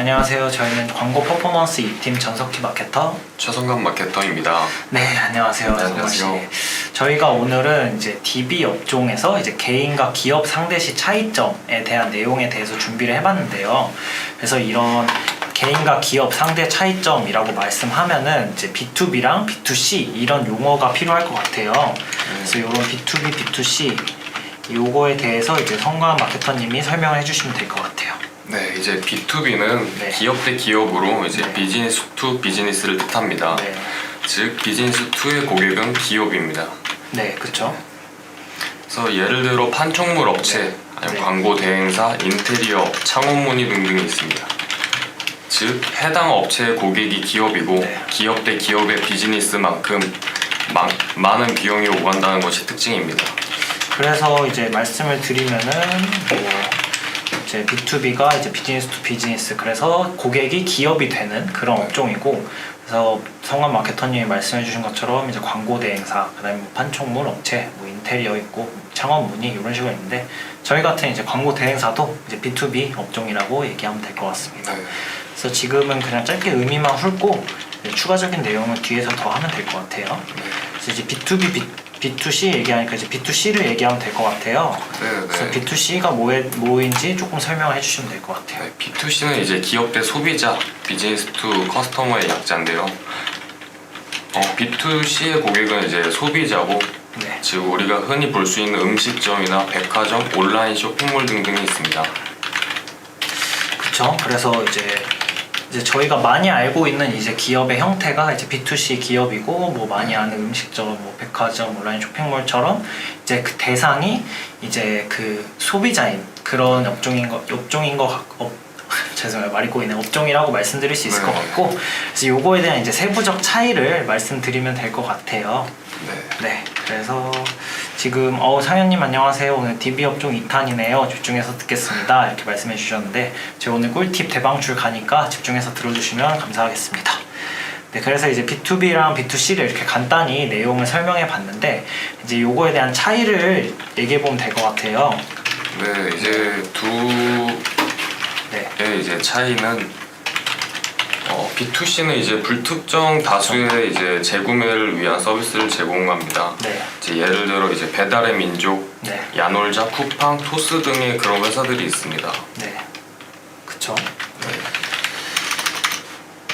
안녕하세요. 저희는 광고 퍼포먼스 2팀 전석희 마케터 최성감 마케터입니다. 네, 안녕하세요. 네, 안녕하세요. 저희가 오늘은 이제 DB 업종에서 이제 개인과 기업 상대시 차이점에 대한 내용에 대해서 준비를 해봤는데요. 그래서 이런 개인과 기업 상대 차이점이라고 말씀하면은 이제 B2B랑 B2C 이런 용어가 필요할 것 같아요. 그래서 이런 B2B, B2C 요거에 대해서 이제 성관 마케터님이 설명을 해주시면 될 것 같아요. 네, 이제 B2B는 네. 기업 대 기업으로 이제 네. 비즈니스 투 비즈니스를 뜻합니다. 네, 즉 비즈니스 투의 고객은 기업입니다. 네, 그렇죠. 그래서 예를 들어 판촉물 업체, 아니면 네. 광고 대행사, 인테리어, 창업문의 등등이 있습니다. 즉 해당 업체의 고객이 기업이고 네. 기업 대 기업의 비즈니스만큼 많은 비용이 오간다는 것이 특징입니다. 그래서 이제 말씀을 드리면은 뭐 이제 B2B가 이제 비즈니스 투 비즈니스, 그래서 고객이 기업이 되는 그런 업종이고, 그래서 성관 마케터님이 말씀해 주신 것처럼 이제 광고 대행사, 그다음에 뭐 판촉물 업체, 뭐 인테리어 있고 창업 문의 이런 식으로 있는데, 저희 같은 이제 광고 대행사도 이제 B2B 업종이라고 얘기하면 될 것 같습니다. 네. 그래서 지금은 그냥 짧게 의미만 훑고 추가적인 내용은 뒤에서 더 하면 될 것 같아요. 그래서 이제 B2B, B2C 얘기하니까 이제 B2C를 얘기하면 될 것 같아요. 그래서 네. B2C가 뭐인지 조금 설명을 해주시면 될 것 같아요. 네, B2C는 이제 기업 대 소비자, 비즈니스 투 커스터머의 약자인데요. B2C의 고객은 이제 소비자고, 네, 즉 우리가 흔히 볼 수 있는 음식점이나 백화점, 온라인 쇼핑몰 등등이 있습니다. 그렇죠. 그래서 이제 저희가 많이 알고 있는 이제 기업의 형태가 이제 B2C 기업이고, 뭐 많이 아는 음식점, 뭐 백화점, 온라인 쇼핑몰처럼 이제 그 대상이 이제 그 소비자인 그런 업종인 것 같고, 죄송해요, 말이 꼬이네. 업종이라고 말씀드릴 수 있을 것 같고, 그래서 요거에 대한 이제 세부적 차이를 말씀드리면 될 것 같아요. 네, 그래서 지금 상현님 안녕하세요. 오늘 DB 업종 2탄이네요. 집중해서 듣겠습니다. 이렇게 말씀해 주셨는데, 제가 오늘 꿀팁 대방출 가니까 집중해서 들어주시면 감사하겠습니다. 네, 그래서 이제 B2B랑 B2C를 이렇게 간단히 내용을 설명해 봤는데, 이제 요거에 대한 차이를 얘기해 보면 될 것 같아요. 네, 이제 두의 이제 차이는 B2C는 이제 불특정 다수의 이제 재구매를 위한 서비스를 제공합니다. 네, 이제 예를 들어 이제 배달의 민족, 네, 야놀자, 쿠팡, 토스 등의 그런 회사들이 있습니다. 네, 그쵸.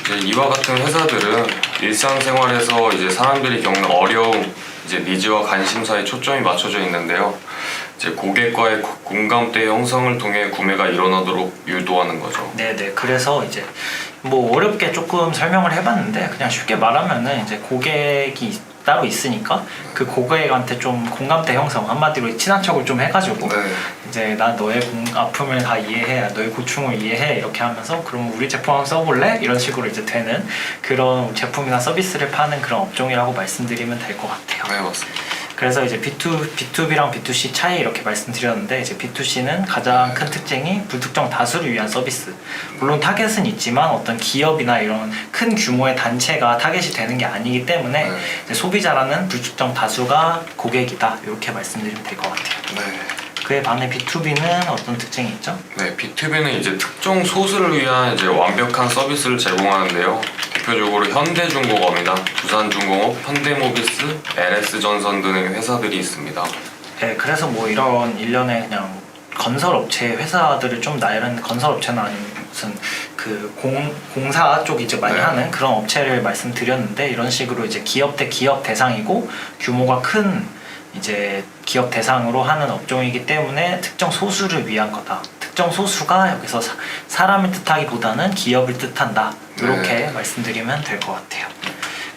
이제 이와 같은 회사들은 일상생활에서 이제 사람들이 겪는 어려움, 이제 니즈와 관심사에 초점이 맞춰져 있는데요. 이제 고객과의 공감대 형성을 통해 구매가 일어나도록 유도하는 거죠. 네네. 그래서 이제 뭐 어렵게 조금 설명을 해봤는데, 그냥 쉽게 말하면은 이제 고객이 따로 있으니까 그 고객한테 좀 공감대 형성, 한마디로 친한 척을 좀 해가지고 이제 난 너의 아픔을 다 이해해, 너의 고충을 이해해, 이렇게 하면서 그럼 우리 제품 한번 써볼래? 이런 식으로 이제 되는 그런 제품이나 서비스를 파는 그런 업종이라고 말씀드리면 될 것 같아요. 네, 맞습니다. 그래서 이제 B2B랑 B2C 차이 이렇게 말씀드렸는데, 이제 B2C는 가장 큰 특징이 불특정 다수를 위한 서비스. 물론 타겟은 있지만 어떤 기업이나 이런 큰 규모의 단체가 타겟이 되는 게 아니기 때문에 이제 소비자라는 불특정 다수가 고객이다, 이렇게 말씀드리면 될 것 같아요. 네. 그에 반해 B2B는 어떤 특징이 있죠? 네, B2B는 이제 특정 소수를 위한 이제 완벽한 서비스를 제공하는데요. 대표적으로 현대중공업이나 두산중공업, 현대모비스, LS전선 등의 회사들이 있습니다. 네, 그래서 뭐 이런 일련의 그냥 건설업체 회사들을 좀 나열한, 건설업체는 아니면 무슨 그 공사 쪽 이제 많이 하는 그런 업체를 말씀드렸는데, 이런 식으로 이제 기업 대 기업 대상이고 규모가 큰 이제 기업 대상으로 하는 업종이기 때문에 특정 소수를 위한 거다. 특정 소수가 여기서 사람을 뜻하기보다는 기업을 뜻한다, 이렇게 말씀드리면 될 것 같아요.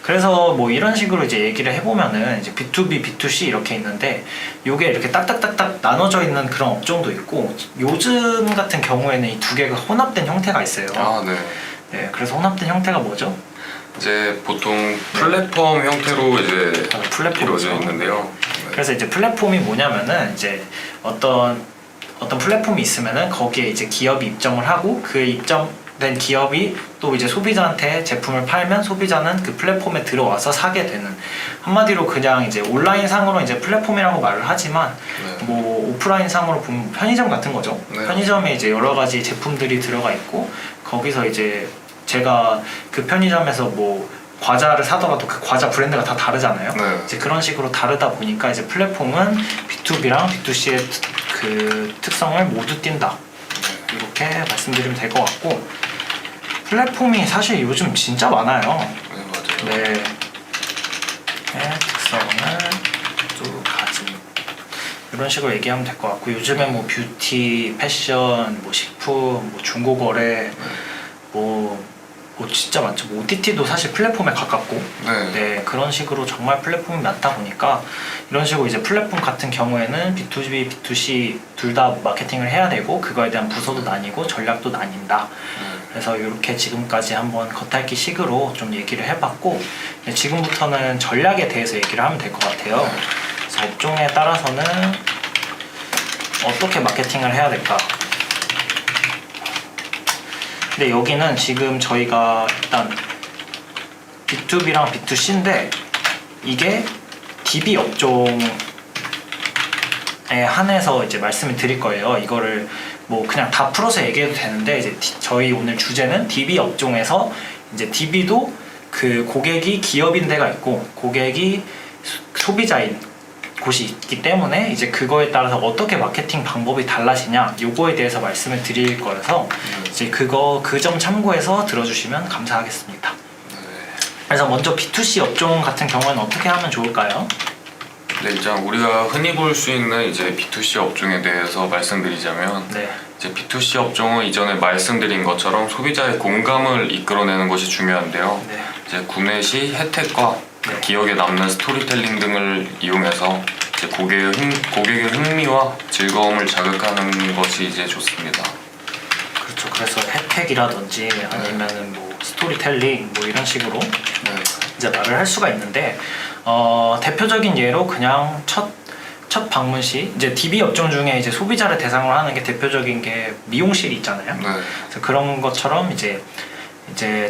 그래서 뭐 이런 식으로 이제 얘기를 해보면은 이제 B2B, B2C 이렇게 있는데, 요게 이렇게 딱딱딱딱 나눠져 있는 그런 업종도 있고, 요즘 같은 경우에는 이 두 개가 혼합된 형태가 있어요. 네, 그래서 혼합된 형태가 뭐죠? 이제 보통 플랫폼 형태로 이제 플랫폼이죠. 이루어져 있는데요. 그래서 이제 플랫폼이 뭐냐면은 이제 어떤 플랫폼이 있으면은 거기에 이제 기업이 입점을 하고, 그 입점 된 기업이 또 이제 소비자한테 제품을 팔면 소비자는 그 플랫폼에 들어와서 사게 되는, 한마디로 그냥 이제 온라인 상으로 이제 플랫폼이라고 말을 하지만 네. 뭐 오프라인 상으로 보면 편의점 같은 거죠. 네. 편의점에 이제 여러 가지 제품들이 들어가 있고 거기서 이제 제가 그 편의점에서 뭐 과자를 사더라도 그 과자 브랜드가 다 다르잖아요. 네. 이제 그런 식으로 다르다 보니까 이제 플랫폼은 B2B랑 B2C의 그 특성을 모두 띈다. 이렇게 말씀드리면 될 것 같고, 플랫폼이 사실 요즘 진짜 많아요. 네, 맞아요. 네. 특성을 또 가진, 이런 식으로 얘기하면 될 것 같고, 요즘에 뭐 뷰티, 패션, 뭐 식품, 뭐 중고거래, 뭐 진짜 많죠. 뭐 OTT도 사실 플랫폼에 가깝고, 네. 네, 그런 식으로 정말 플랫폼이 많다 보니까 이런 식으로 이제 플랫폼 같은 경우에는 B2B, B2C 둘 다 마케팅을 해야 되고 그거에 대한 부서도 나뉘고 전략도 나뉜다. 그래서 이렇게 지금까지 한번 겉핥기 식으로 좀 얘기를 해봤고, 지금부터는 전략에 대해서 얘기를 하면 될 것 같아요. 그래서 업종에 따라서는 어떻게 마케팅을 해야 될까? 근데 여기는 지금 저희가 일단 B2B랑 B2C인데 이게 DB 업종에 한해서 이제 말씀을 드릴 거예요. 이거를 뭐 그냥 다 풀어서 얘기해도 되는데, 이제 저희 오늘 주제는 DB 업종에서 이제 DB도 그 고객이 기업인 데가 있고 고객이 소비자인 곳이 있기 때문에 이제 그거에 따라서 어떻게 마케팅 방법이 달라지냐, 요거에 대해서 말씀을 드릴 거여서 이제 그거 그 점 참고해서 들어주시면 감사하겠습니다. 그래서 먼저 B2C 업종 같은 경우는 어떻게 하면 좋을까요? 네, 일단 우리가 흔히 볼 수 있는 이제 B2C 업종에 대해서 말씀드리자면, 네. 이제 B2C 업종은 이전에 말씀드린 것처럼 소비자의 공감을 이끌어내는 것이 중요한데요. 네. 이제 구매 시 혜택과 네. 기억에 남는 스토리텔링 등을 이용해서 이제 고객의 흥미와 즐거움을 자극하는 것이 이제 좋습니다. 그렇죠. 그래서 혜택이라든지 아니면은 뭐 스토리텔링 뭐 이런 식으로 네. 이제 말을 할 수가 있는데, 대표적인 예로 그냥 첫 방문 시 이제 DB 업종 중에 이제 소비자를 대상으로 하는 게 대표적인 게 미용실이 있잖아요. 네. 그래서 그런 것처럼 이제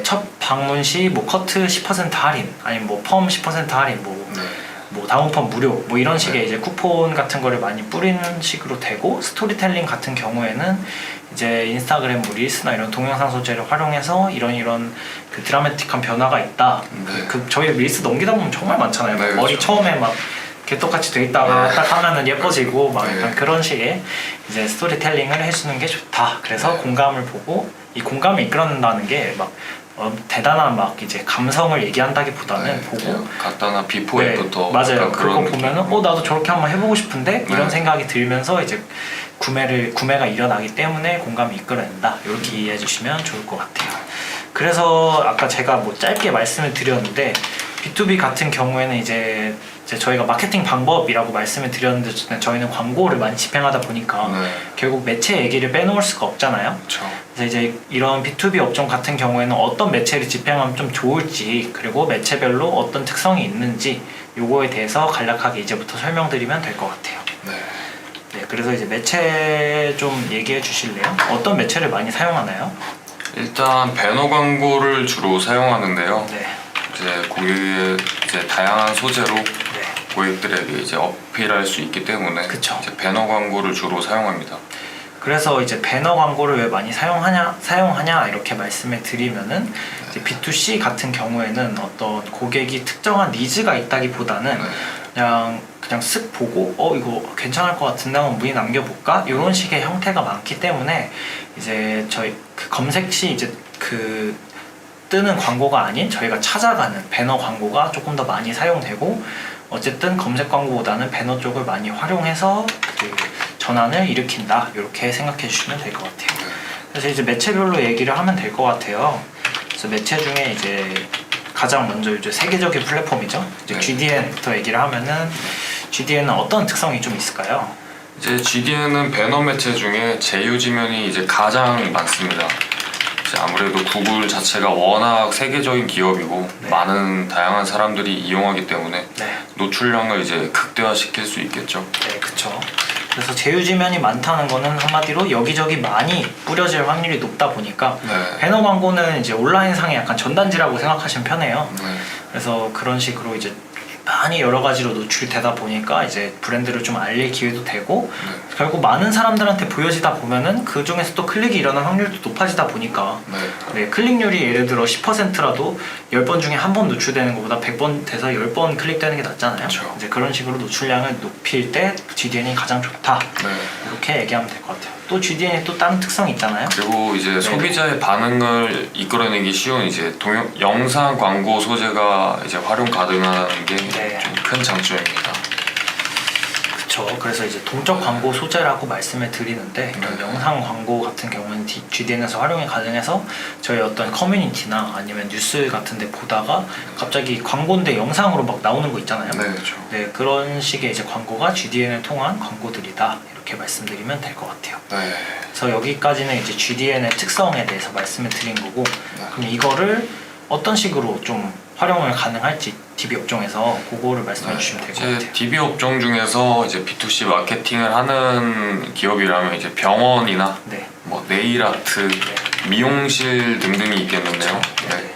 첫 방문 시 뭐 커트 10% 할인, 아니면 뭐 펌 10% 할인, 네. 뭐 다운펌 무료, 뭐 이런 식의 네. 이제 쿠폰 같은 거를 많이 뿌리는 식으로 되고, 스토리텔링 같은 경우에는 이제 인스타그램 뭐 릴스나 이런 동영상 소재를 활용해서 이런 그 드라마틱한 변화가 있다. 네. 그 저희 릴스 넘기다 보면 정말 많잖아요. 네, 머리 그렇죠. 처음에 막 개떡같이 돼 있다가 네. 딱 하면은 예뻐지고 막 네. 약간 그런 식의 이제 스토리텔링을 해주는 게 좋다. 그래서 네. 공감을 보고, 이 공감을 이끌어낸다는 게 막 대단한 막 이제 감성을 얘기한다기보다는 네, 보고, 그냥 간단한 비포 네, 애프터 맞아요. 약간 그거 그런 보면은 느낌. 나도 저렇게 한번 해보고 싶은데 이런 네. 생각이 들면서 이제 구매가 일어나기 때문에 공감이 이끌어낸다. 이렇게 이해해 주시면 좋을 것 같아요. 그래서 아까 제가 뭐 짧게 말씀을 드렸는데, B2B 같은 경우에는 이제 저희가 마케팅 방법이라고 말씀을 드렸는데, 저희는 광고를 많이 집행하다 보니까 네. 결국 매체 얘기를 빼놓을 수가 없잖아요. 그렇죠. 그래서 이제 이런 B2B 업종 같은 경우에는 어떤 매체를 집행하면 좀 좋을지, 그리고 매체별로 어떤 특성이 있는지, 요거에 대해서 간략하게 이제부터 설명드리면 될 것 같아요. 네. 네, 그래서 이제 매체 좀 얘기해 주실래요? 어떤 매체를 많이 사용하나요? 일단 배너 광고를 주로 사용하는데요. 네, 이제 고객의 이제 다양한 소재로 네, 고객들에게 이제 어필할 수 있기 때문에 그쵸. 이제 배너 광고를 주로 사용합니다. 그래서 이제 배너 광고를 왜 많이 사용하냐 이렇게 말씀을 드리면은, 이제 B2C 같은 경우에는 어떤 고객이 특정한 니즈가 있다기보다는 네. 그냥 쓱 보고 이거 괜찮을 것 같은데 한번 문의 남겨볼까? 이런 식의 형태가 많기 때문에 이제 저희 그 검색 시 이제 그 뜨는 광고가 아닌 저희가 찾아가는 배너 광고가 조금 더 많이 사용되고, 어쨌든 검색 광고보다는 배너 쪽을 많이 활용해서 그 전환을 일으킨다, 이렇게 생각해 주시면 될 것 같아요. 그래서 이제 매체별로 얘기를 하면 될 것 같아요. 그래서 매체 중에 이제 가장 먼저 이제 세계적인 플랫폼이죠. 이제 네. GDN부터 얘기를 하면은, GDN은 어떤 특성이 좀 있을까요? 이제 GDN은 배너 매체 중에 제휴 지면이 이제 가장 많습니다. 이제 아무래도 구글 자체가 워낙 세계적인 기업이고 네. 많은 다양한 사람들이 이용하기 때문에 네, 노출량을 이제 극대화시킬 수 있겠죠. 네, 그쵸. 그래서 제휴지면이 많다는 거는 한마디로 여기저기 많이 뿌려질 확률이 높다 보니까 네. 배너 광고는 이제 온라인상의 약간 전단지라고 생각하시면 편해요. 네. 그래서 그런 식으로 이제 많이 여러 가지로 노출되다 보니까 이제 브랜드를 좀 알릴 기회도 되고 네. 결국 많은 사람들한테 보여지다 보면은 그 중에서 또 클릭이 일어날 확률도 높아지다 보니까 네, 클릭률이 예를 들어 10%라도 10번 중에 한 번 노출되는 것보다 100번 돼서 10번 클릭되는 게 낫잖아요. 그렇죠. 이제 그런 식으로 노출량을 높일 때 GDN이 가장 좋다. 네. 이렇게 얘기하면 될 것 같아요. 또 GDN이 또 다른 특성이 있잖아요. 그리고 이제 소비자의 반응을 이끌어내기 쉬운 이제 영상 광고 소재가 이제 활용 가능한 게 좀 큰 장점입니다. 그렇죠. 그래서 이제 동적 광고 소재라고 말씀을 드리는데 이런 영상 광고 같은 경우는 GDN에서 활용이 가능해서 저희 어떤 커뮤니티나 아니면 뉴스 같은 데 보다가 갑자기 광고인데 영상으로 막 나오는 거 있잖아요. 네, 그렇죠. 네, 그런 식의 이제 광고가 GDN을 통한 광고들이다. 이렇게 말씀드리면 될 것 같아요. 네. 그래서 여기까지는 이제 GDN의 특성에 대해서 말씀을 드린 거고 그럼 이거를 어떤 식으로 좀 활용을 가능할지 DB 업종에서 그거를 말씀해 주시면 될 것 같아요. 이제 DB 업종 중에서 이제 B2C 마케팅을 하는 기업이라면 이제 병원이나 네. 뭐 네일 아트, 미용실 등등이 있겠는데요. 네.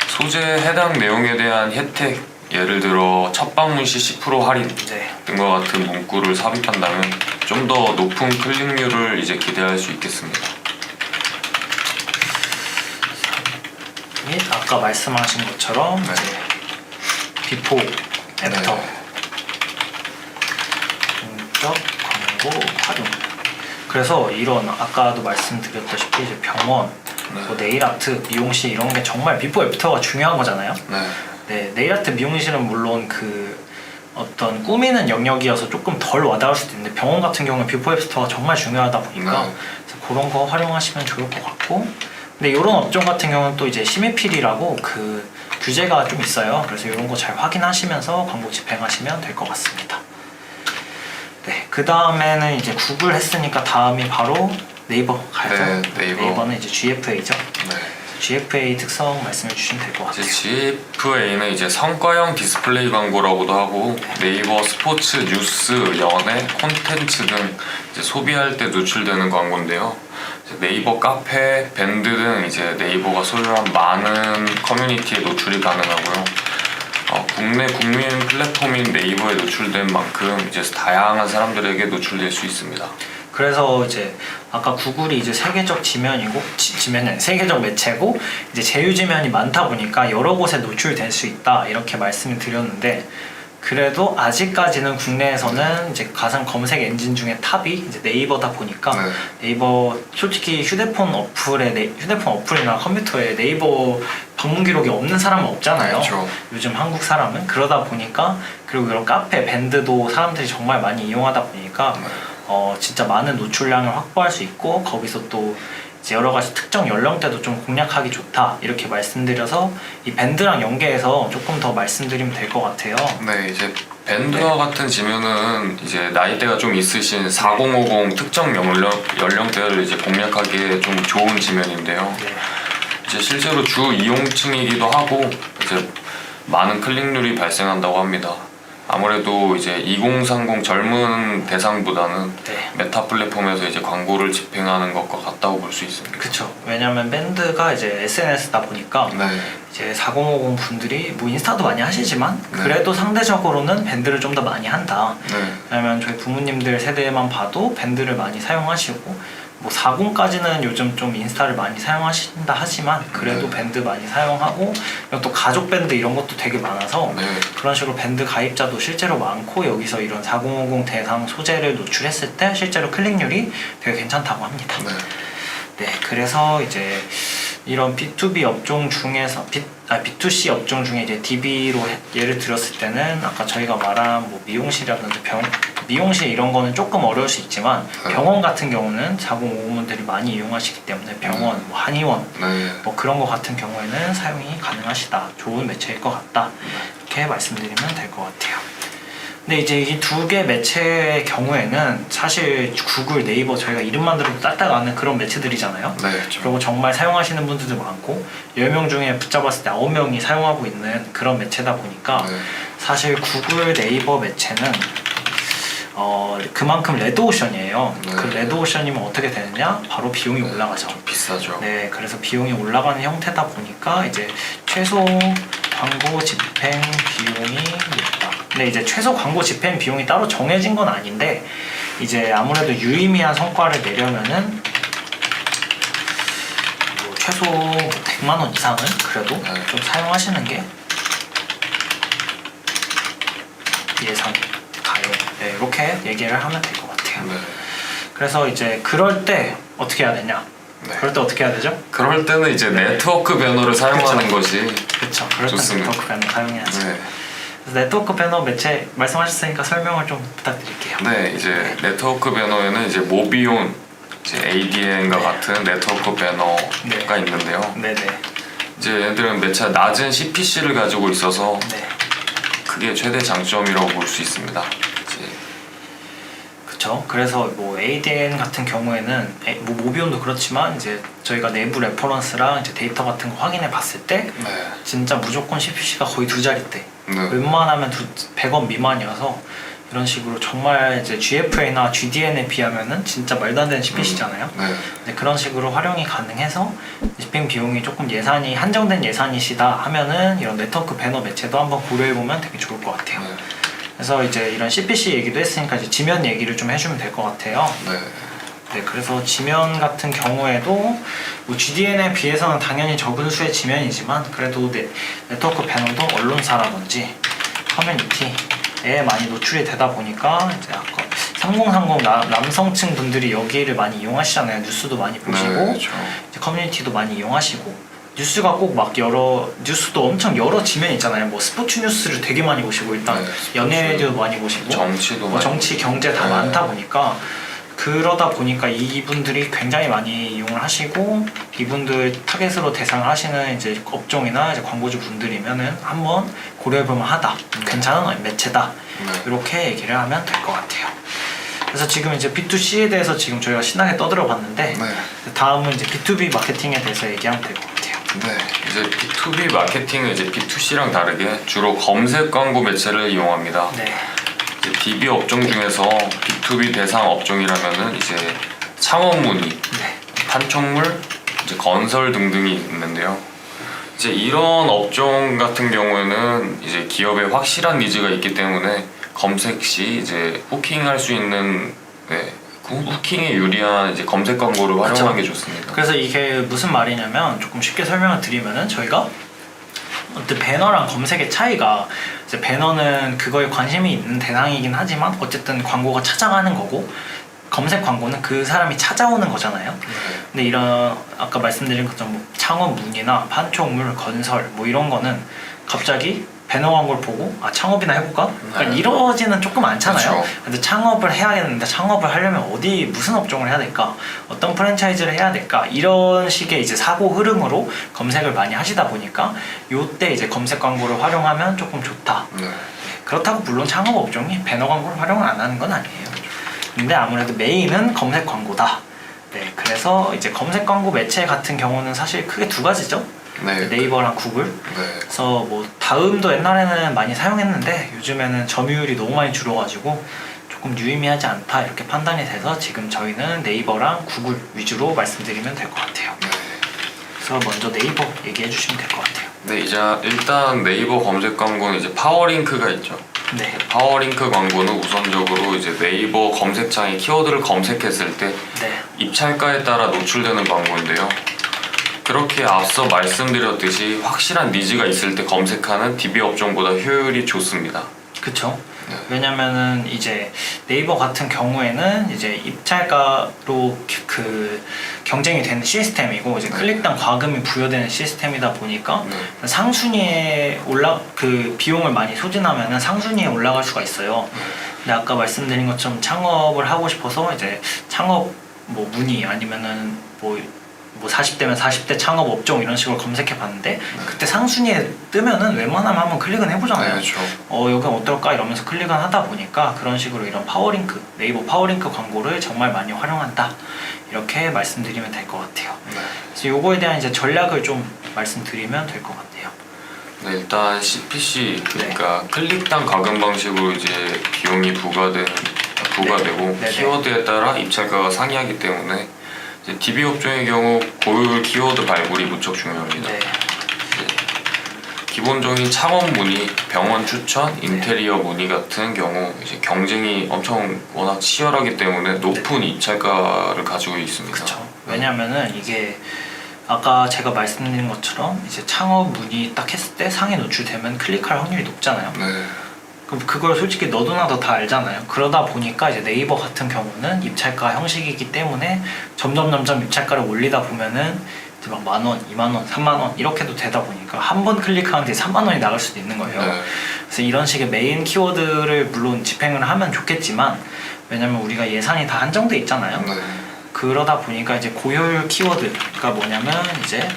소재 해당 내용에 대한 혜택, 예를 들어 첫 방문 시 10% 할인 네. 등과 같은 문구를 삽입한다면 좀 더 높은 클릭률을 이제 기대할 수 있겠습니다. 및 아까 말씀하신 것처럼 네. 이제 비포, 애프터 동적 광고 활용. 그래서 이런 아까도 말씀드렸다시피 이제 병원, 뭐 네일 아트, 미용실 이런 게 정말 비포 애프터가 중요한 거잖아요. 네. 네, 네일 아트, 미용실은 물론 그 어떤 꾸미는 영역이어서 조금 덜 와닿을 수도 있는데 병원 같은 경우는 비포 애프터가 정말 중요하다 보니까 그래서 그런 거 활용하시면 좋을 것 같고. 근데 이런 업종 같은 경우는 또 이제 심의필이라고 그 규제가 좀 있어요. 그래서 이런 거 잘 확인하시면서 광고 집행하시면 될 것 같습니다. 네, 그 다음에는 이제 구글 했으니까 다음이 바로 네이버 가야죠. 네, 네이버는 이제 GFA죠. 네. GFA 특성 말씀해 주시면 될 것 같아요. 이제 GFA는 이제 성과형 디스플레이 광고라고도 하고 네이버 스포츠, 뉴스, 연예, 콘텐츠 등 이제 소비할 때 노출되는 광고인데요. 이제 네이버 카페, 밴드 등 이제 네이버가 소유한 많은 커뮤니티에 노출이 가능하고요. 국내 국민 플랫폼인 네이버에 노출된 만큼 이제 다양한 사람들에게 노출될 수 있습니다. 그래서 이제 아까 구글이 이제 세계적 지면이고 지면은 세계적 매체고 이제 제휴 지면이 많다 보니까 여러 곳에 노출될 수 있다 이렇게 말씀을 드렸는데 그래도 아직까지는 국내에서는 이제 가상 검색 엔진 중에 탑이 이제 네이버다 보니까 네이버 솔직히 휴대폰 어플이나 컴퓨터에 네이버 방문 기록이 없는 사람은 없잖아요. 그렇죠. 요즘 한국 사람은 그러다 보니까 그리고 이런 카페 밴드도 사람들이 정말 많이 이용하다 보니까 진짜 많은 노출량을 확보할 수 있고 거기서 또 이제 여러 가지 특정 연령대도 좀 공략하기 좋다 이렇게 말씀드려서 이 밴드랑 연계해서 조금 더 말씀드리면 될 것 같아요. 네, 이제 밴드와 같은 지면은 이제 나이대가 좀 있으신 4050 특정 연령대를 이제 공략하기에 좀 좋은 지면인데요. 네. 이제 실제로 주 이용층이기도 하고 이제 많은 클릭률이 발생한다고 합니다. 아무래도 이제 2030 젊은 대상보다는 네. 메타 플랫폼에서 이제 광고를 집행하는 것과 같다고 볼 수 있습니다. 그쵸. 왜냐면 밴드가 이제 SNS다 보니까 네. 이제 4050 분들이 뭐 인스타도 많이 하시지만 그래도 상대적으로는 밴드를 좀 더 많이 한다. 네. 왜냐면 저희 부모님들 세대만 봐도 밴드를 많이 사용하시고 뭐 40까지는 요즘 좀 인스타를 많이 사용하신다 하지만 그래도 밴드 많이 사용하고 그리고 또 가족 밴드 이런 것도 되게 많아서 네. 그런 식으로 밴드 가입자도 실제로 많고 여기서 이런 4050 대상 소재를 노출했을 때 실제로 클릭률이 되게 괜찮다고 합니다. 네, 그래서 이제 이런 B2B 업종 중에서 B2C 업종 중에 이제 DB로 예를 들었을 때는 아까 저희가 말한 뭐 미용실이라든지 미용실 이런 거는 조금 어려울 수 있지만 병원 같은 경우는 4050분들이 많이 이용하시기 때문에 병원, 뭐 한의원 뭐 그런 거 같은 경우에는 사용이 가능하시다. 좋은 매체일 것 같다. 이렇게 말씀드리면 될 것 같아요. 근데 이제 이 두 개 매체의 경우에는 사실 구글, 네이버 저희가 이름만 들어도 딱딱 아는 그런 매체들이잖아요. 네, 그렇죠. 그리고 정말 사용하시는 분들도 많고 10명 중에 붙잡았을 때 9명이 사용하고 있는 그런 매체다 보니까 사실 구글, 네이버 매체는 그만큼 레드오션이에요. 네. 그 레드오션이면 어떻게 되느냐? 바로 비용이 올라가죠. 좀 비싸죠. 네, 그래서 비용이 올라가는 형태다 보니까 이제 최소 광고 집행 비용이 있다. 근데 이제 최소 광고 집행 비용이 따로 정해진 건 아닌데 이제 아무래도 유의미한 성과를 내려면은 뭐 최소 100만 원 이상은 그래도 네. 좀 사용하시는 게 예상 가요. 네, 이렇게 얘기를 하면 될 것 같아요. 네. 그래서 이제 그럴 때 어떻게 해야 되냐? 네. 그럴 때 어떻게 해야 되죠? 그럴 때는 이제 네트워크 배너를 사용하는 것이 그렇죠. 그럴 때 좋습니다. 네트워크 배너 사용해야죠. 네. 그래서 네트워크 배너 매체 말씀하셨으니까 설명을 좀 부탁드릴게요. 네, 이제 네트워크 배너에는 이제 모비온, 이제 ADN과 네. 같은 네트워크 배너가 네. 있는데요. 네네. 이제 얘네들은 매체 낮은 CPC를 가지고 있어서 네. 그게 최대 장점이라고 볼 수 있습니다. 이제 그렇죠. 그래서 뭐 ADN 같은 경우에는 뭐 모비온도 그렇지만 이제 저희가 내부 레퍼런스랑 이제 데이터 같은 거 확인해 봤을 때 네, 진짜 무조건 CPC가 거의 두 자릿대. 네, 웬만하면 100원 미만이어서 이런 식으로 정말 이제 GFA나 GDN에 비하면은 진짜 말도 안 되는 CPC잖아요. 네, 네, 그런 식으로 활용이 가능해서 집행 비용이 조금 예산이 한정된 예산이시다 하면은 이런 네트워크 배너 매체도 한번 고려해 보면 되게 좋을 것 같아요. 네, 그래서 이제 이런 CPC 얘기도 했으니까 이제 지면 얘기를 좀 해주면 될 것 같아요. 네, 네, 그래서 지면 같은 경우에도 뭐 GDN에 비해서는 당연히 적은 수의 지면이지만 그래도 네트워크 배너도 언론사라든지 커뮤니티에 많이 노출이 되다 보니까 이제 아까 3030 남성층 분들이 여기를 많이 이용하시잖아요. 뉴스도 많이 보시고 네, 그렇죠. 이제 커뮤니티도 많이 이용하시고 뉴스가 꼭 막 뉴스도 엄청 여러 지면 있잖아요. 뭐 스포츠 뉴스를 되게 많이 보시고 일단 네, 연예도 많이 보시고 정치도 뭐 많이 정치, 경제 다 네. 많다 보니까 그러다 보니까 이분들이 굉장히 많이 이용을 하시고 이분들 타겟으로 대상을 하시는 이제 업종이나 이제 광고주 분들이면은 한번 고려해볼 만하다, 괜찮은 매체다 네. 이렇게 얘기를 하면 될 것 같아요. 그래서 지금 이제 B2C에 대해서 지금 저희가 신나게 떠들어봤는데 네. 다음은 이제 B2B 마케팅에 대해서 얘기하면 될 것 같아요. 네, 이제 B2B 마케팅은 이제 B2C랑 다르게 주로 검색 광고 매체를 이용합니다. 네, 이제 DB 업종 중에서 B2B 대상 업종이라면은 이제 창업 문의, 네, 판촉물, 이제 건설 등등이 있는데요. 이제 이런 업종 같은 경우에는 이제 기업의 확실한 니즈가 있기 때문에 검색 시 이제 후킹할 수 있는 후킹에 유리한 이제 검색 광고를 활용하는 게 좋습니다. 그래서 이게 무슨 말이냐면 조금 쉽게 설명을 드리면은 저희가 어떤 배너랑 검색의 차이가 이제 배너는 그거에 관심이 있는 대상이긴 하지만 어쨌든 광고가 찾아가는 거고 검색 광고는 그 사람이 찾아오는 거잖아요. 근데 이런 아까 말씀드린 것처럼 뭐 창업 문의나 판촉물, 건설 뭐 이런 거는 갑자기 배너 광고를 보고 창업이나 해볼까? 그러니까 네. 이러지는 조금 않잖아요. 그렇죠. 근데 창업을 해야겠는데 창업을 하려면 어디 무슨 업종을 해야 될까? 어떤 프랜차이즈를 해야 될까? 이런 식의 이제 사고 흐름으로 검색을 많이 하시다 보니까 요때 이제 검색 광고를 활용하면 조금 좋다. 네. 그렇다고 물론 창업 업종이 배너 광고를 활용을 안 하는 건 아니에요. 근데 아무래도 메인은 검색 광고다. 네, 그래서 이제 검색 광고 매체 같은 경우는 사실 크게 두 가지죠. 네. 네이버랑 구글. 네. 그래서 뭐 다음도 옛날에는 많이 사용했는데 요즘에는 점유율이 너무 많이 줄어가지고 조금 유의미하지 않다 이렇게 판단이 돼서 지금 저희는 네이버랑 구글 위주로 말씀드리면 될 것 같아요. 네. 그래서 먼저 네이버 얘기해 주시면 될 것 같아요. 네, 이제 일단 네이버 검색 광고는 이제 파워링크가 있죠. 네, 파워링크 광고는 우선적으로 이제 네이버 검색창에 키워드를 검색했을 때 네, 입찰가에 따라 노출되는 광고인데요. 그렇게 앞서 말씀드렸듯이 확실한 니즈가 있을 때 검색하는 DB 업종보다 효율이 좋습니다. 그쵸. 네. 왜냐면은 이제 네이버 같은 경우에는 이제 입찰가로 그 경쟁이 되는 시스템이고 이제 네. 클릭당 과금이 부여되는 시스템이다 보니까 네. 상순위에 그 비용을 많이 소진하면은 상순위에 올라갈 수가 있어요. 근데 아까 말씀드린 것처럼 창업을 하고 싶어서 이제 창업 뭐 문의 아니면은 뭐 40대면 40대 창업 업종 이런 식으로 검색해 봤는데 그때 상순위에 뜨면은 웬만하면 한번 클릭은 해보잖아요. 네, 그렇죠. 여긴 어떨까 이러면서 클릭을 하다 보니까 그런 식으로 이런 파워링크, 네이버 파워링크 광고를 정말 많이 활용한다 이렇게 말씀드리면 될 것 같아요. 네. 그래서 요거에 대한 이제 전략을 좀 말씀드리면 될 것 같아요. 네, 일단 CPC 그러니까 클릭당 과금 방식으로 이제 비용이 부과된 부과되고 네네. 키워드에 따라 입찰가가 상이하기 때문에 이제 DB 업종의 경우 고효율 키워드 발굴이 무척 중요합니다. 네. 기본적인 창업 문의, 병원 추천, 인테리어 문의 같은 경우 이제 경쟁이 엄청 워낙 치열하기 때문에 높은 입찰가를 가지고 있습니다. 그렇죠. 왜냐면은 이게 아까 제가 말씀드린 것처럼 이제 창업 문의 딱 했을 때 상에 노출되면 클릭할 확률이 높잖아요. 네. 그럼 그걸 솔직히 너도 나도 다 알잖아요. 그러다 보니까 이제 네이버 같은 경우는 입찰가 형식이기 때문에 점점 입찰가를 올리다 보면은 이제 막 10,000원, 20,000원, 30,000원 이렇게도 되다 보니까 한 번 클릭하는데 30,000원이 나갈 수도 있는 거예요. 네. 그래서 이런 식의 메인 키워드를 물론 집행을 하면 좋겠지만 왜냐면 우리가 예산이 다 한정돼 있잖아요. 네. 그러다 보니까 이제 고효율 키워드가 뭐냐면 이제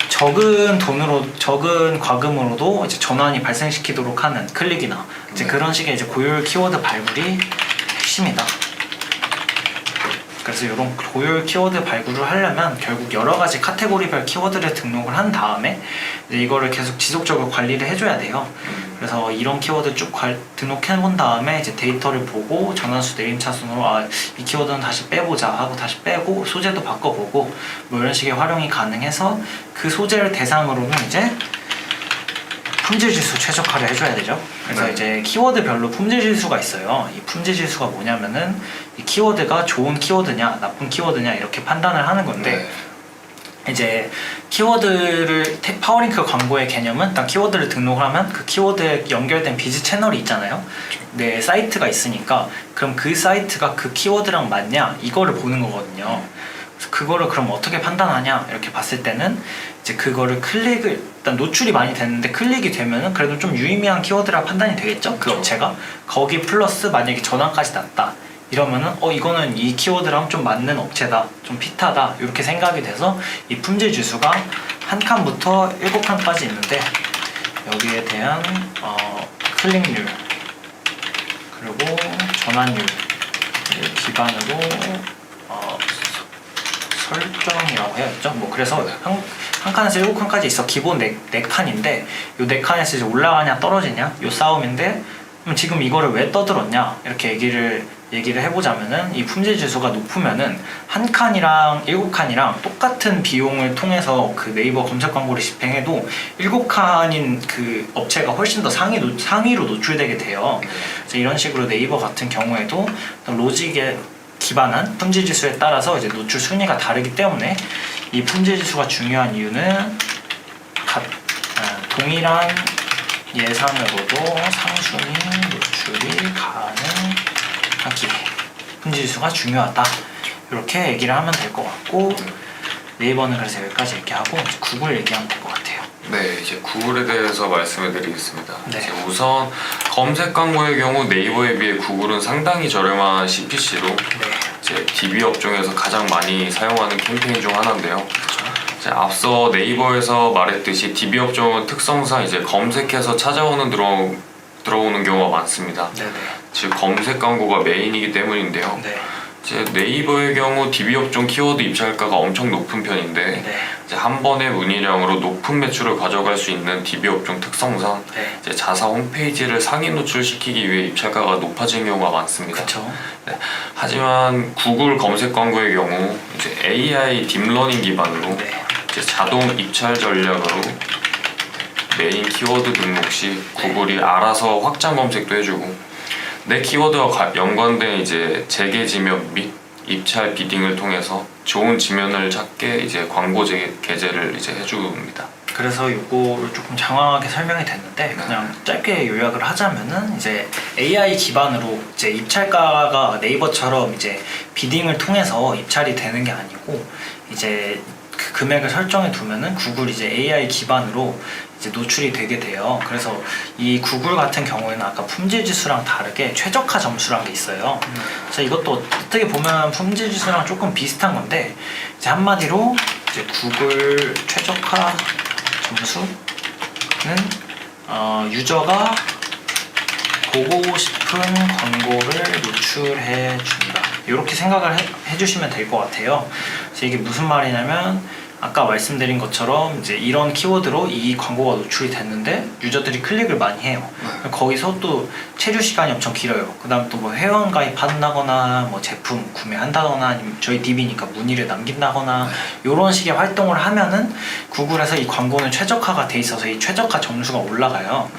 적은 돈으로 적은 과금으로도 이제 전환이 발생시키도록 하는 클릭이나 이제 네. 그런 식의 이제 고효율 키워드 발굴이 핵심이다. 그래서 이런 고효율 키워드 발굴을 하려면 결국 여러 가지 카테고리별 키워드를 등록을 한 다음에 이제 이거를 계속 지속적으로 관리를 해줘야 돼요. 그래서 이런 키워드 쭉 등록해 본 다음에 이제 데이터를 보고 전환수 내림차순으로 이 키워드는 다시 빼보자 하고 다시 빼고 소재도 바꿔보고 뭐 이런 식의 활용이 가능해서 그 소재를 대상으로는 이제 품질지수 최적화를 해줘야 되죠. 그래서 네. 이제 키워드별로 품질지수가 있어요. 이 품질지수가 뭐냐면은 이 키워드가 좋은 키워드냐 나쁜 키워드냐 이렇게 판단을 하는 건데 이제 키워드를 파워링크 광고의 개념은 딱 키워드를 등록을 하면 그 키워드에 연결된 비즈 채널이 있잖아요. 내 사이트가 있으니까 그럼 그 사이트가 그 키워드랑 맞냐 이거를 보는 거거든요. 그래서 그거를 그럼 어떻게 판단하냐 이렇게 봤을 때는 이제 그거를 클릭을 일단 노출이 많이 됐는데 클릭이 되면은 그래도 좀 유의미한 키워드라 판단이 되겠죠. 그 그렇죠. 업체가 거기 플러스 만약에 전환까지 났다. 이러면은 이거는 이 키워드랑 좀 맞는 업체다, 좀 핏하다 이렇게 생각이 돼서 이 품질 지수가 한 칸부터 7칸까지 있는데 여기에 대한 클릭률 그리고 전환율 기반으로 설정이라고 해야겠죠. 뭐 그래서 한 칸에서 7칸까지 있어. 기본 4칸인데 요 4칸에서 이제 올라가냐 떨어지냐 요 싸움인데 그럼 지금 이거를 왜 떠들었냐 이렇게 얘기를 해보자면은 이 품질 지수가 높으면은 한 칸이랑 7칸이랑 똑같은 비용을 통해서 그 네이버 검색 광고를 집행해도 7칸인 그 업체가 훨씬 더 상위로 노출되게 돼요. 그래서 이런 식으로 네이버 같은 경우에도 로직에 기반한 품질 지수에 따라서 이제 노출 순위가 다르기 때문에 이 품질 지수가 중요한 이유는 동일한 예산으로도 상순위 노출이 가능하기 품질 지수가 중요하다 이렇게 얘기를 하면 될 것 같고 네이버는 그래서 여기까지 얘기하고 이제 구글 얘기하면 될 것 같아요. 네, 이제 구글에 대해서 말씀을 드리겠습니다. 네. 이제 우선 검색 광고의 경우 네이버에 비해 구글은 상당히 저렴한 CPC로 이제 DB 업종에서 가장 많이 사용하는 캠페인 중 하나인데요. 이제 앞서 네이버에서 말했듯이 DB 업종은 특성상 이제 검색해서 찾아오는 들어오는 경우가 많습니다. 네네. 즉 검색 광고가 메인이기 때문인데요. 네. 이제 네이버의 경우 DB 업종 키워드 입찰가가 엄청 높은 편인데 네. 이제 한 번의 문의량으로 높은 매출을 가져갈 수 있는 DB 업종 특성상 네. 이제 자사 홈페이지를 상위 노출시키기 위해 입찰가가 높아진 경우가 많습니다. 그렇죠. 네. 하지만 구글 검색 광고의 경우 이제 AI 딥러닝 기반으로 네. 이제 자동 입찰 전략으로 메인 키워드 등록 시 구글이 알아서 확장 검색도 해주고 내 키워드와 연관된 이제 재개 지면 및 입찰 비딩을 통해서 좋은 지면을 찾게 이제 광고 게재를 이제 해줍니다. 그래서 이거를 조금 장황하게 설명이 됐는데 그냥 짧게 요약을 하자면은 이제 AI 기반으로 이제 입찰가가 네이버처럼 이제 비딩을 통해서 입찰이 되는 게 아니고 이제 그 금액을 설정해 두면은 구글 이제 AI 기반으로 이제 노출이 되게 돼요. 그래서 이 구글 같은 경우에는 아까 품질 지수랑 다르게 최적화 점수라는 게 있어요. 그래서 이것도 어떻게 보면 품질 지수랑 조금 비슷한 건데 이제 한마디로 이제 구글 최적화 점수는 유저가 보고 싶은 광고를 노출해 준다. 이렇게 생각을 해주시면 될 것 같아요. 그래서 이게 무슨 말이냐면 아까 말씀드린 것처럼 이제 이런 키워드로 이 광고가 노출이 됐는데 유저들이 클릭을 많이 해요. 거기서 또 체류 시간이 엄청 길어요. 그 다음 또 뭐 회원 가입한다거나 뭐 제품 구매한다거나 아니면 저희 DB니까 문의를 남긴다거나 이런 식의 활동을 하면은 구글에서 이 광고는 최적화가 돼 있어서 이 최적화 점수가 올라가요.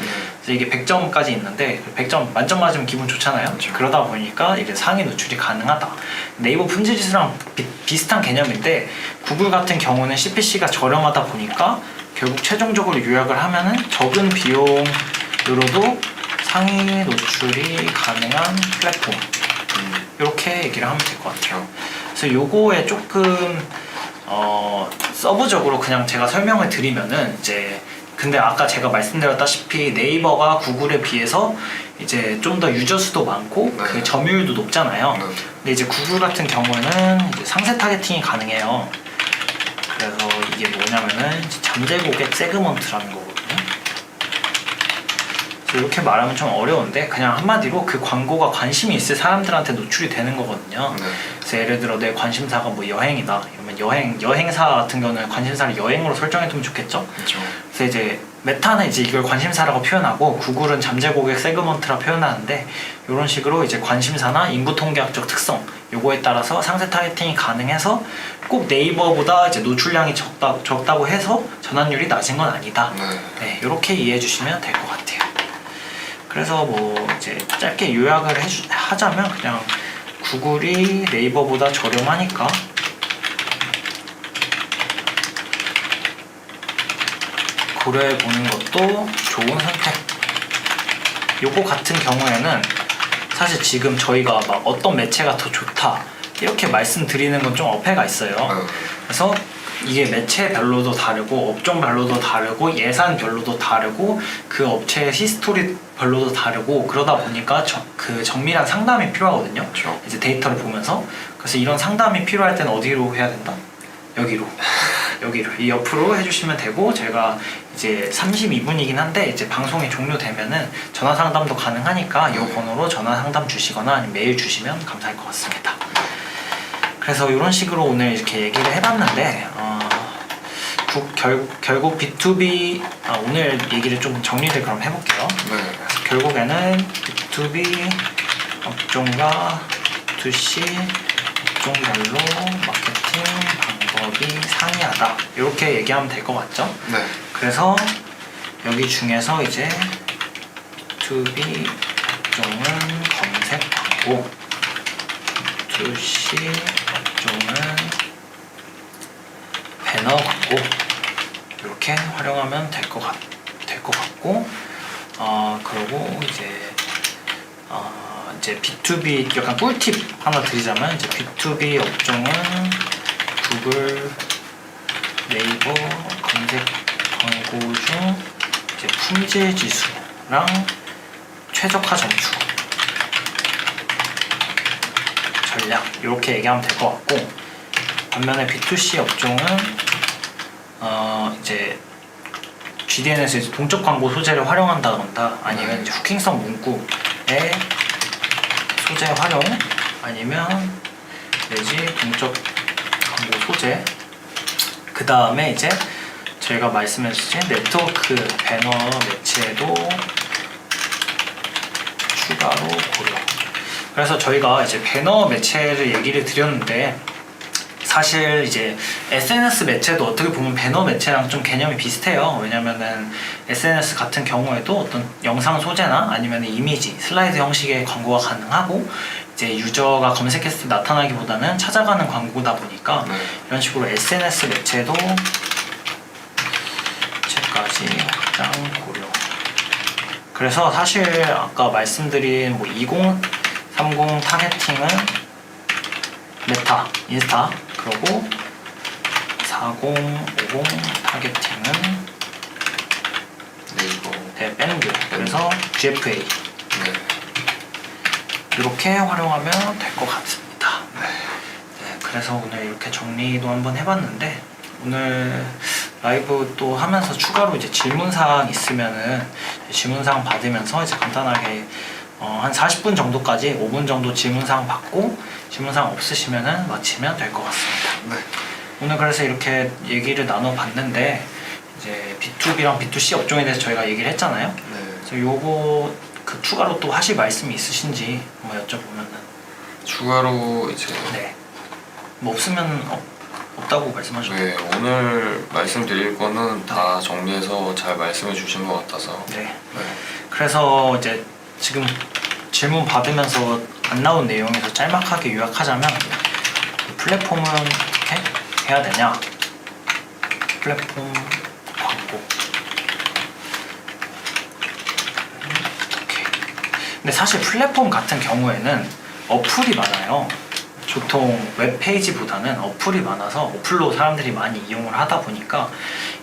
그래서 이게 100점까지 있는데 100점 만점 맞으면 기분 좋잖아요. 그렇죠. 그러다 보니까 이게 상위 노출이 가능하다. 네이버 품질지수랑 비슷한 개념인데 구글 같은 경우는 CPC가 저렴하다 보니까 결국 최종적으로 요약을 하면은 적은 비용으로도 상위 노출이 가능한 플랫폼 이렇게 얘기를 하면 될 것 같아요. 그래서 요거에 조금 서브적으로 그냥 제가 설명을 드리면은 이제 근데 아까 제가 말씀드렸다시피 네이버가 구글에 비해서 이제 좀 더 유저 수도 많고 네. 그 점유율도 높잖아요. 네. 근데 이제 구글 같은 경우에는 이제 상세 타겟팅이 가능해요. 그래서 이게 뭐냐면은 잠재 고객 세그먼트라는 거거든요. 그래서 이렇게 말하면 좀 어려운데 그냥 한마디로 그 광고가 관심이 있을 사람들한테 노출이 되는 거거든요. 네. 그래서 예를 들어 내 관심사가 뭐 여행이다 이러면 여행사 같은 경우는 관심사를 여행으로 설정해두면 좋겠죠. 그렇죠. 그래서 이제 메타는 이제 이걸 관심사라고 표현하고 구글은 잠재 고객 세그먼트라 표현하는데 이런 식으로 이제 관심사나 인구 통계학적 특성 요거에 따라서 상세 타겟팅이 가능해서 꼭 네이버보다 이제 노출량이 적다고 해서 전환율이 낮은 건 아니다. 네, 이렇게 이해해 주시면 될 것 같아요. 그래서 뭐 이제 짧게 요약을 하자면 그냥 구글이 네이버보다 저렴하니까 고려해 보는 것도 좋은 선택. 요거 같은 경우에는 사실 지금 저희가 막 어떤 매체가 더 좋다 이렇게 말씀드리는 건 좀 어폐가 있어요. 그래서 이게 매체별로도 다르고 업종별로도 다르고 예산별로도 다르고 그 업체의 히스토리별로도 다르고 그러다 보니까 그 정밀한 상담이 필요하거든요. 그렇죠. 이제 데이터를 보면서 그래서 이런 상담이 필요할 때는 어디로 해야 된다? 여기로 이 옆으로 해주시면 되고 제가 이제 32분이긴 한데 이제 방송이 종료되면은 전화 상담도 가능하니까 이 번호로 전화 상담 주시거나 아니면 메일 주시면 감사할 것 같습니다. 그래서 이런 식으로 오늘 이렇게 얘기를 해봤는데 결국 B2B 오늘 얘기를 좀 정리를 그럼 해볼게요. 결국에는 B2B 업종과 B2C 업종별로 마케팅 방법이 상이하다 이렇게 얘기하면 될 것 같죠? 네. 그래서 여기 중에서 이제 B2B 업종은 검색 광고, B2C 업종은 배너 광고 이렇게 활용하면 될 것 같고 그리고 이제 B2B 약간 꿀팁 하나 드리자면 이제 B2B 업종은 구글, 네이버 검색 광고 중 이제 품질 지수랑 최적화 점수 전략 이렇게 얘기하면 될 것 같고 반면에 B2C 업종은 이제 GDN에서 이제 동적 광고 소재를 활용한다던가 아니면 이제 후킹성 문구의 소재 활용 아니면 내지 동적 광고 소재 그 다음에 이제 저희가 말씀해 주신 네트워크 배너 매체도 추가로 고려. 그래서 저희가 이제 배너 매체를 얘기를 드렸는데 사실 이제 SNS 매체도 어떻게 보면 배너 매체랑 좀 개념이 비슷해요. 왜냐면은 SNS 같은 경우에도 어떤 영상 소재나 아니면 이미지, 슬라이드 형식의 광고가 가능하고 이제 유저가 검색했을 때 나타나기보다는 찾아가는 광고다 보니까 이런 식으로 SNS 매체도 매체까지 확장 고려. 그래서 사실 아까 말씀드린 뭐 2030 타겟팅은 메타, 인스타 그리고 4050 타겟팅은 네이버. 네, 밴드 그래서 GFA 네. 이렇게 활용하면 될 것 같습니다. 네, 그래서 오늘 이렇게 정리도 한번 해봤는데 오늘 라이브 또 하면서 추가로 이제 질문사항 있으면은 질문사항 받으면서 이제 간단하게 한 40분 정도까지 5분 정도 질문사항 받고 질문사항 없으시면은 마치면 될 것 같습니다. 네. 오늘 그래서 이렇게 얘기를 나눠봤는데 이제 B2B랑 B2C 업종에 대해서 저희가 얘기를 했잖아요. 네. 그래서 요거 그 추가로 또 하실 말씀이 있으신지 한번 여쭤보면은. 추가로 이제 네. 뭐 없으면 없다고 말씀하셨죠. 네, 오늘 말씀드릴 거는 다 정리해서 잘 말씀해 주신 것 같아서 네. 네. 그래서 이제 지금 질문 받으면서 안 나온 내용에서 짤막하게 요약하자면 플랫폼은 어떻게 해야 되냐? 플랫폼 광고. 오케이. 근데 사실 플랫폼 같은 경우에는 어플이 많아요. 보통 웹페이지보다는 어플이 많아서 어플로 사람들이 많이 이용을 하다 보니까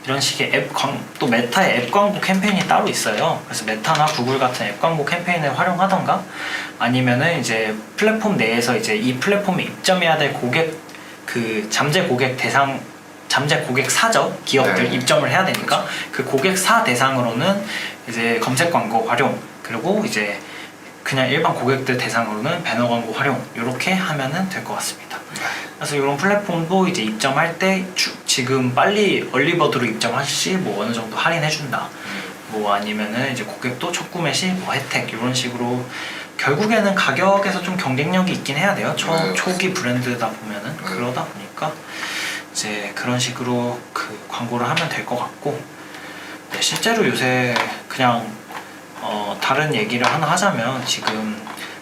이런 식의 또 메타의 앱 광고 캠페인이 따로 있어요. 그래서 메타나 구글 같은 앱 광고 캠페인을 활용하던가 아니면은 이제 플랫폼 내에서 이제 이 플랫폼에 입점해야 될 고객 그 잠재 고객사죠. 기업들 네. 입점을 해야 되니까 그 고객사 대상으로는 이제 검색 광고 활용, 그리고 이제 그냥 일반 고객들 대상으로는 배너 광고 활용, 이렇게 하면은 될 것 같습니다. 그래서 이런 플랫폼도 이제 입점할 때 지금 빨리 얼리버드로 입점하실 시 뭐 어느 정도 할인해준다, 뭐 아니면은 이제 고객도 첫 구매 시 뭐 혜택, 이런 식으로 결국에는 가격에서 좀 경쟁력이 있긴 해야 돼요. 초기 브랜드다 보면은. 그러다 보니까 이제 그런 식으로 그 광고를 하면 될 것 같고, 네, 실제로 요새 그냥 다른 얘기를 하나 하자면 지금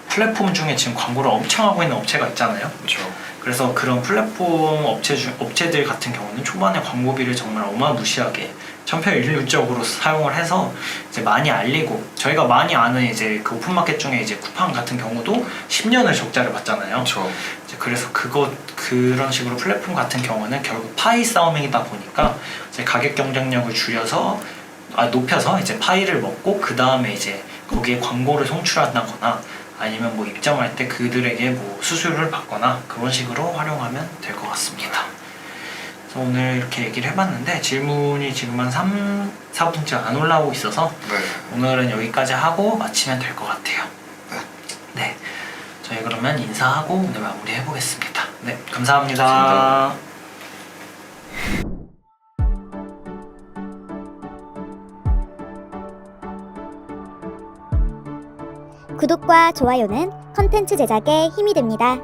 플랫폼 중에 지금 광고를 엄청 하고 있는 업체가 있잖아요. 그렇죠. 그래서 그런 플랫폼 업체들 같은 경우는 초반에 광고비를 정말 어마무시하게 천편일률적으로 사용을 해서 이제 많이 알리고, 저희가 많이 아는 이제 그 오픈마켓 중에 이제 쿠팡 같은 경우도 10년을 적자를 봤잖아요. 그렇죠. 이제 그래서 그런 식으로 플랫폼 같은 경우는 결국 파이 싸움이다 보니까 이제 가격 경쟁력을 높여서 이제 파이를 먹고 그 다음에 이제 거기에 광고를 송출한다거나 아니면 뭐 입점할 때 그들에게 뭐 수수료를 받거나 그런 식으로 활용하면 될 것 같습니다. 그래서 오늘 이렇게 얘기를 해봤는데 질문이 지금 한 4분째 안 올라오고 있어서 네. 오늘은 여기까지 하고 마치면 될 것 같아요. 네. 저희 그러면 인사하고 오늘 마무리 해보겠습니다. 네, 감사합니다. 감사합니다. 구독과 좋아요는 컨텐츠 제작에 힘이 됩니다.